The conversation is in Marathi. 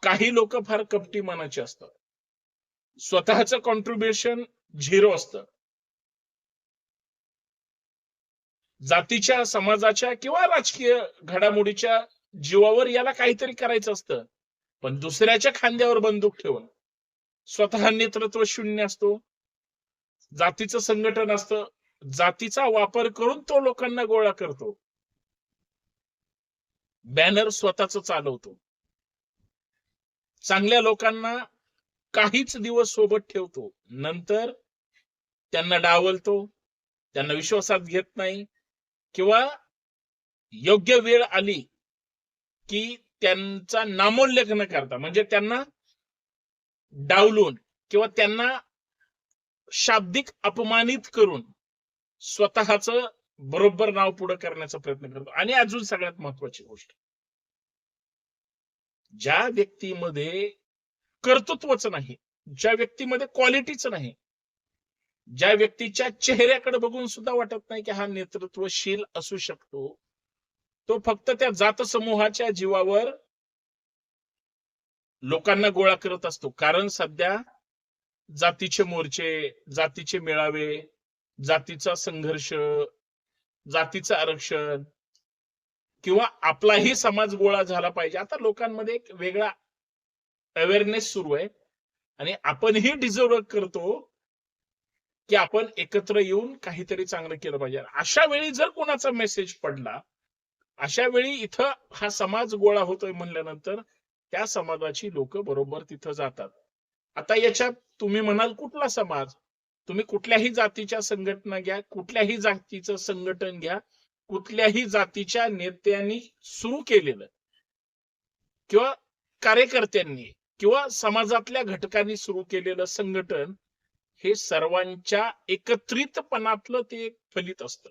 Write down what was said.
काही लोक फार कपटी मनाचे असतात, स्वतःचं कॉन्ट्रीब्युशन 0 असतं. जातीच्या, समाजाच्या किंवा राजकीय घडामोडीच्या जीवावर याला काहीतरी करायचं असतं, पण दुसऱ्याच्या खांद्यावर बंदूक ठेवून स्वतः नेतृत्व शून्य असतो, जातीचं संघटन असतं, जातीचा वापर करून तो लोकांना गोळा करतो, बॅनर स्वतःच चालवतो, चांगल्या लोकांना काहीच दिवस सोबत ठेवतो, नंतर त्यांना डावलतो, त्यांना विश्वासात घेत नाही, किंवा योग्य वेळ आली की त्यांचा नामोल्लेख न करता, म्हणजे त्यांना डावलून किंवा त्यांना शाब्दिक अपमानित करून स्वतःच बरोबर नाव पुढे करण्याचा प्रयत्न करतो. आणि अजून सगळ्यात महत्वाची गोष्ट, ज्या व्यक्तीमध्ये कर्तृत्वच नाही, ज्या व्यक्तीमध्ये क्वालिटीच नाही, ज्या व्यक्तीच्या चेहऱ्याकडे बघून सुद्धा वाटत नाही की हा नेतृत्वशील असू शकतो, तो फक्त त्या जात समूहाच्या जीवावर लोकांना गोळा करत असतो. कारण सध्या जातीचे मोर्चे, जातीचे मेळावे, जातीचा संघर्ष, जातीचं आरक्षण किंवा आपलाही समाज गोळा झाला पाहिजे, आता लोकांमध्ये एक वेगळा अवेअरनेस सुरू आहे आणि आपणही डिझर्व करतो की आपण एकत्र येऊन काहीतरी चांगलं केलं पाहिजे. अशा वेळी जर कोणाचा मेसेज पडला, अशा वेळी इथं हा समाज गोळा होतोय म्हणल्यानंतर त्या समाजाची लोक बरोबर तिथं जातात. आता याच्यात तुम्ही म्हणाल कुठला समाज, तुम्ही कुठल्याही जातीच्या संघटना घ्या, कुठल्याही जातीचं संघटन घ्या, कुठल्याही जातीच्या नेत्यांनी सुरू केलेलं किंवा कार्यकर्त्यांनी किंवा समाजातल्या घटकांनी सुरू केलेलं संघटन हे सर्वांच्या एकत्रितपणातलं ते एक फलित असतं.